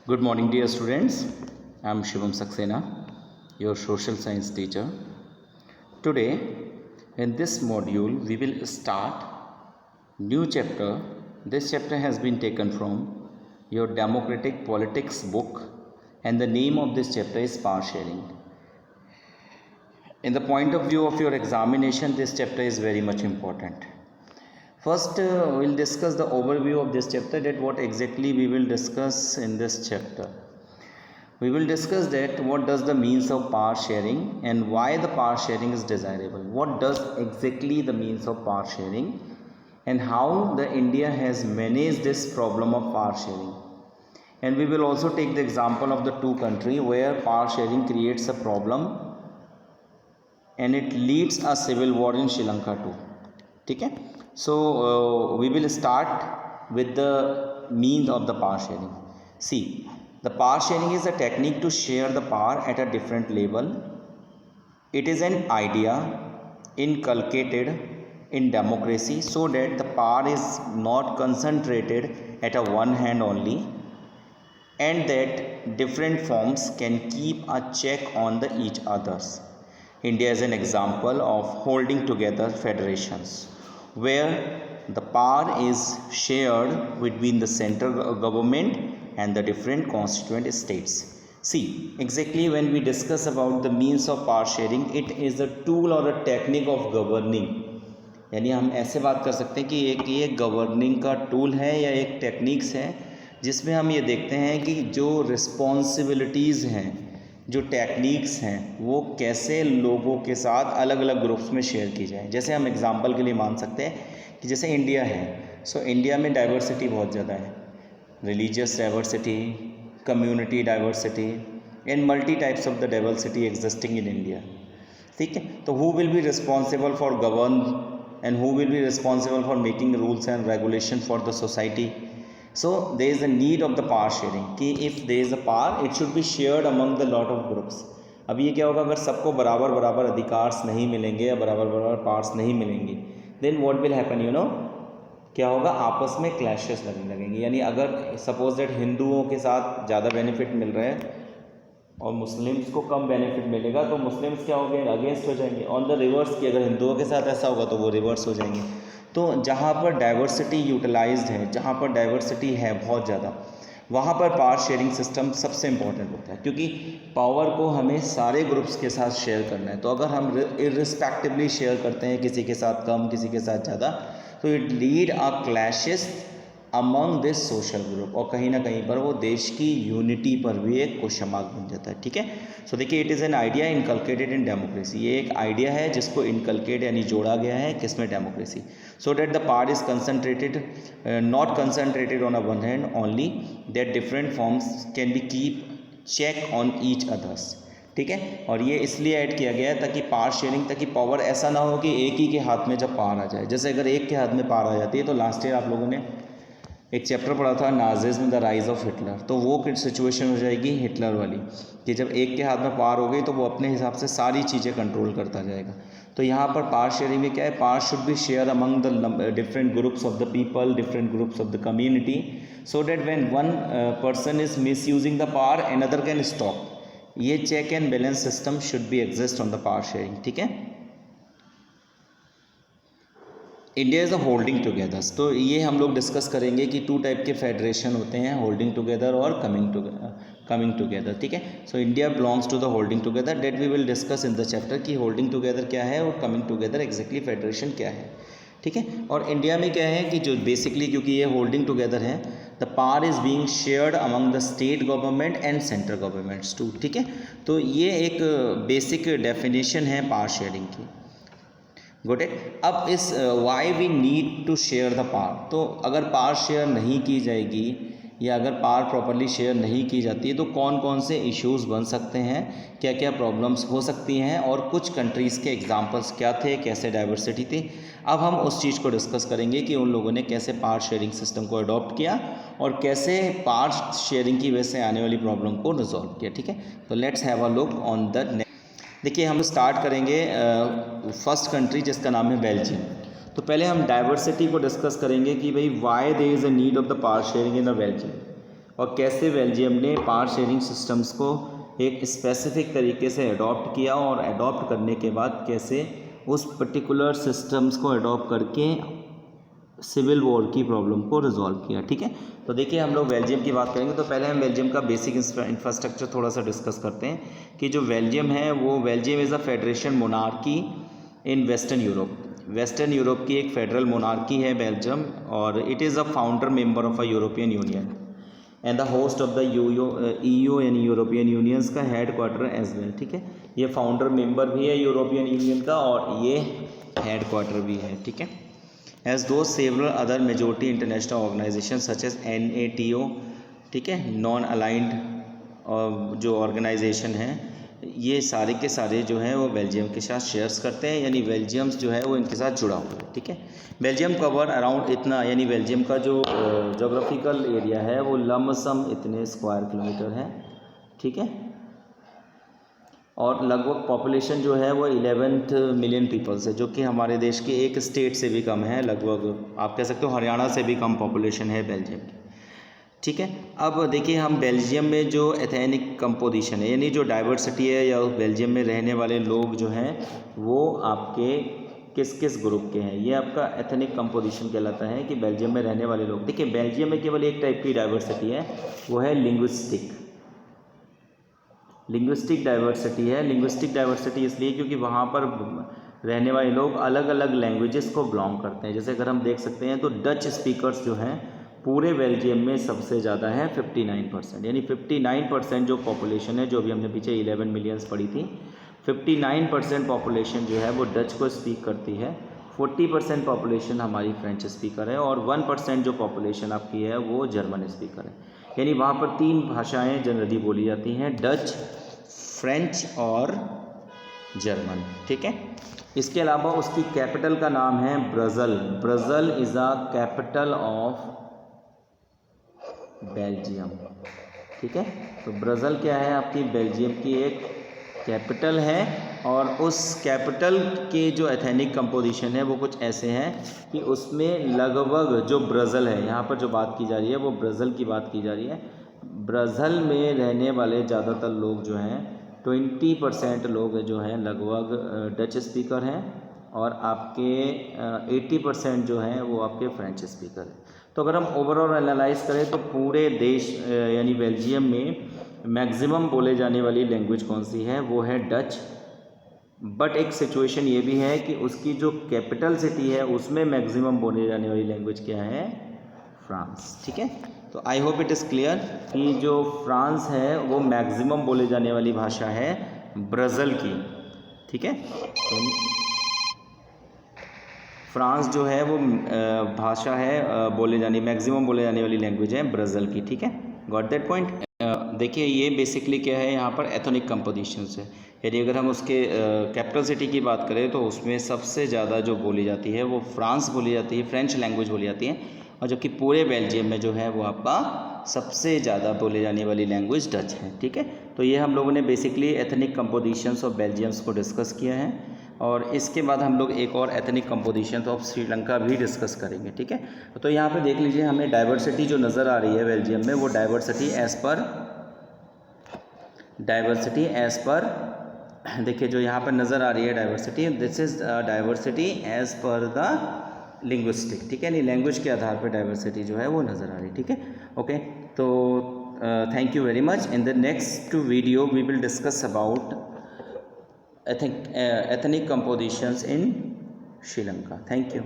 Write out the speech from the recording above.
Good morning, dear students. I am Shivam Saxena, your social science teacher. Today, in this module, we will start new chapter. This chapter has been taken from your democratic politics book, and the name of this chapter is power sharing. In the point of view of your examination, this chapter is very much important. First, we'll discuss the overview of this chapter, that what exactly we will discuss in this chapter. We will discuss that what does the means of power sharing and why the power sharing is desirable. What does exactly the means of power sharing and how the India has managed this problem of power sharing. And we will also take the example of the two countries where power sharing creates a problem and it leads a civil war in Sri Lanka too. Okay? So we will start with the means of the power sharing. See, the power sharing is a technique to share the power at a different level. It is an idea inculcated in democracy so that the power is not concentrated at a one hand only, and that different forms can keep a check on the each others. India is an example of holding together federations where the power is shared between the central government and the different constituent states. See, exactly when we discuss about the means of power sharing, it is a tool or a technique of governing. यानी हम ऐसे बात कर सकते हैं कि ये governing का टूल है या एक टेक्निक्स है जिसमें हम ये देखते हैं कि जो रिस्पॉन्सिबिलिटीज़ हैं, जो टेक्निक्स हैं, वो कैसे लोगों के साथ अलग अलग ग्रुप्स में शेयर की जाए. जैसे हम एग्जांपल के लिए मान सकते हैं कि जैसे इंडिया है, सो इंडिया में डाइवर्सिटी बहुत ज़्यादा है, religious diversity, community diversity and multi types of the diversity existing in India. ठीक है, तो who will be responsible for govern and who will be responsible for making rules and regulation for the society. So there is a need of the power sharing कि if there is a power it should be shared among the lot of groups. अब ये क्या होगा, अगर सबको बराबर बराबर अधिकार नहीं मिलेंगे या बराबर बराबर पावर्स नहीं मिलेंगे, then what will happen, क्या होगा, आपस में क्लैशेस लगने लगेंगे. यानी अगर सपोज दैट हिंदुओं के साथ ज़्यादा बेनिफिट मिल रहा है और मुस्लिम्स को कम बेनिफिट मिलेगा तो मुस्लिम्स क्या हो गए, अगेंस्ट हो जाएंगे. ऑन द रिवर्स कि अगर हिंदुओं के साथ ऐसा होगा तो वो रिवर्स हो जाएंगे. तो जहाँ पर डाइवर्सिटी यूटिलाइज्ड है, जहाँ पर डाइवर्सिटी है बहुत ज़्यादा, वहाँ पर पावर शेयरिंग सिस्टम सबसे इम्पोर्टेंट होता है, क्योंकि पावर को हमें सारे ग्रुप्स के साथ शेयर करना है. तो अगर हम इर्रिस्पेक्टिवली शेयर करते हैं, किसी के साथ कम किसी के साथ ज़्यादा, तो it lead a clashes among this social group, और कहीं ना कहीं पर वो देश की यूनिटी पर भी एक क्वेश्चन मार्क बन जाता है. ठीक है, सो देखिए, it is an idea inculcated in democracy. ये एक आइडिया है जिसको इनकलकेट यानी जोड़ा गया है किसमें, democracy. So that the power is concentrated, not concentrated on a one hand only, that different forms can be keep check on each others. ठीक है, और ये इसलिए ऐड किया गया है ताकि पावर शेयरिंग, ताकि पावर ऐसा ना हो कि एक ही के हाथ में जब पावर आ जाए. जैसे अगर एक के हाथ में पावर आ जाती है, तो लास्ट ईयर आप लोगों ने एक चैप्टर पढ़ा था Nazism the rise of Hitler, तो वो सिचुएशन हो जाएगी हिटलर वाली कि जब एक के हाथ में पावर हो गई तो वो अपने हिसाब से सारी चीज़ें कंट्रोल करता जाएगा. तो यहाँ पर पावर शेयरिंग में क्या है, power should be share among the different groups of the people, different groups of the community, so that when one person is misusing the power another can stop. ये check and balance system should be exist on the power sharing. ठीक है, India is a holding together. तो ये हम लोग discuss करेंगे कि to type के फेडरेशन होते हैं, होल्डिंग टुगेदर और कमिंग टुगेदर. ठीक है, so India belongs to the holding together, that we will discuss in the chapter कि होल्डिंग टुगेदर क्या है और कमिंग टुगेदर एग्जैक्टली फेडरेशन क्या है. ठीक है, और इंडिया में क्या है कि जो बेसिकली, क्योंकि ये होल्डिंग टुगेदर है, the power is being shared among the state government and central governments too. ठीक है, तो ये एक बेसिक डेफिनेशन है पावर शेयरिंग की. Got it. अब इस why we need to share the power, तो अगर पावर शेयर नहीं की जाएगी या अगर पावर प्रॉपरली शेयर नहीं की जाती है तो कौन कौन से इश्यूज़ बन सकते हैं, क्या क्या प्रॉब्लम्स हो सकती हैं, और कुछ कंट्रीज़ के एग्जांपल्स क्या थे, कैसे डाइवर्सिटी थी. अब हम उस चीज़ को डिस्कस करेंगे कि उन लोगों ने कैसे पावर शेयरिंग सिस्टम को अडॉप्ट किया और कैसे पावर शेयरिंग की वजह से आने वाली प्रॉब्लम को रिजॉल्व किया. ठीक है, तो let's have a look on the. देखिए, हम स्टार्ट करेंगे फर्स्ट कंट्री जिसका नाम है बेल्जियम. तो पहले हम डाइवर्सिटी को डिस्कस करेंगे कि भाई why there is a need of the power sharing in the Belgium. और कैसे बेल्जियम ने पावर शेयरिंग सिस्टम्स को एक स्पेसिफिक तरीके से अडॉप्ट किया और अडॉप्ट करने के बाद कैसे उस पर्टिकुलर सिस्टम्स को अडॉप्ट करके सिविल वॉर की प्रॉब्लम को रिजॉल्व किया। ठीक है, तो देखिए हम लोग बेल्जियम की बात करेंगे तो पहले हम बेल्जियम का बेसिक इंफ्रास्ट्रक्चर थोड़ा सा डिस्कस करते हैं कि जो बेल्जियम है वो Belgium is a federation monarchy in western Europe. Western Europe की एक फेडरल मोनार्की है बेल्जियम, और it is a founder member of a European union and the host of the EU यानी यूरोपियन यूनियंस का head quarter as well. ठीक है, ये founder member भी है यूरोपियन यूनियन का और ये हेड क्वार्टर भी है। ठीक है, as do several other majority international organisation such as NATO। ठीक है, नॉन अलाइंड जो ऑर्गेनाइजेशन हैं ये सारे के सारे जो हैं वो बेल्जियम के साथ शेयर्स करते हैं, यानी बेल्जियम्स जो है वो इनके साथ जुड़ा हुआ है। ठीक है, बेल्जियम कवर अराउंड इतना, यानी बेल्जियम का जो जोग्राफिकल एरिया है वो लमसम इतने स्क्वायर किलोमीटर है। ठीक है, और लगभग पॉपुलेशन जो है वो 11 मिलियन पीपल्स है, जो कि हमारे देश के एक स्टेट से भी कम है, लगभग आप कह सकते हो हरियाणा से भी कम पॉपुलेशन है बेल्जियम की। ठीक है, अब देखिए हम बेल्जियम में जो एथनिक कंपोजिशन है यानी जो डाइवर्सिटी है या बेल्जियम में रहने वाले लोग जो हैं वो आपके किस किस ग्रुप के हैं, ये आपका एथनिक कंपोजिशन कहलाता है कि बेल्जियम में रहने वाले लोग। देखिए बेल्जियम में केवल एक टाइप की डाइवर्सिटी है, वो है लिंग्विस्टिक डाइवर्सिटी है। लिंग्विस्टिक डाइवर्सिटी इसलिए क्योंकि वहाँ पर रहने वाले लोग अलग अलग लैंग्वेजेस को बिलोंग करते हैं। जैसे अगर हम देख सकते हैं तो डच स्पीकर्स जो हैं पूरे बेल्जियम में सबसे ज़्यादा है 59%, यानी 59% जो पॉपुलेशन है, जो भी हमने पीछे 11 मिलियंस पढ़ी थी, 59% पॉपुलेशन जो है वो डच को स्पीक करती है, 40% पॉपुलेशन हमारी फ्रेंच स्पीकर है और 1% जो पॉपुलेशन आपकी है वो जर्मन स्पीकर है। यानी वहाँ पर 3 भाषाएँ जनरली बोली जाती हैं, डच, फ्रेंच और जर्मन। ठीक है, इसके अलावा उसकी कैपिटल का नाम है Brussels. Brussels is a capital of Belgium. ठीक है, तो ब्रज़ल क्या है, आपकी बेल्जियम की एक कैपिटल है और उस कैपिटल के जो एथनिक कंपोजिशन है वो कुछ ऐसे हैं कि उसमें लगभग जो ब्रज़ल है, यहाँ पर जो बात की जा रही है वो ब्रज़ल की बात की जा रही है। ब्रज़ल में रहने वाले ज़्यादातर लोग जो हैं 20% लोग जो हैं लगभग डच स्पीकर हैं और आपके 80% जो हैं वो आपके फ्रेंच स्पीकर हैं। तो अगर हम ओवरऑल एनालाइज करें तो पूरे देश यानी बेल्जियम में मैक्सिमम बोले जाने वाली लैंग्वेज कौन सी है, वो है डच। बट एक सिचुएशन ये भी है कि उसकी जो कैपिटल सिटी है उसमें मैक्सिमम बोले जाने वाली लैंग्वेज क्या है, फ्रांस। ठीक है, तो I hope it is clear कि जो फ्रांस है वो मैक्सिमम बोले जाने वाली भाषा है ब्रज़ल की। ठीक है, तो फ्रांस जो है वो भाषा है बोले जाने मैक्सिमम बोले जाने वाली लैंग्वेज है ब्रज़ल की। ठीक है, गॉट दैट पॉइंट। देखिए ये बेसिकली क्या है, यहाँ पर एथनिक कंपोजिशन है। यदि अगर हम उसके कैपिटल सिटी की बात करें तो उसमें सबसे ज़्यादा जो बोली जाती है वो फ्रांस बोली जाती है, फ्रेंच लैंग्वेज बोली जाती है, और जबकि पूरे बेल्जियम में जो है वो आपका सबसे ज़्यादा बोले जाने वाली लैंग्वेज डच है। ठीक है, तो ये हम लोगों ने basically ethnic compositions of Belgium's को डिस्कस किया है और इसके बाद हम लोग एक और एथनिक कंपोजिशन ऑफ श्रीलंका भी डिस्कस करेंगे। ठीक है, तो यहाँ पे देख लीजिए हमें डाइवर्सिटी जो नज़र आ रही है बेल्जियम में वो डाइवर्सिटी एज़ पर देखिए जो यहाँ पर नज़र आ रही है diversity, this is diversity as per the linguistic. ठीक है, नहीं लैंग्वेज के आधार पर डाइवर्सिटी जो है वो नज़र आ रही है। ठीक है, ओके, तो thank you very much. In the next video we will discuss about ethnic compositions in Sri Lanka. Thank you.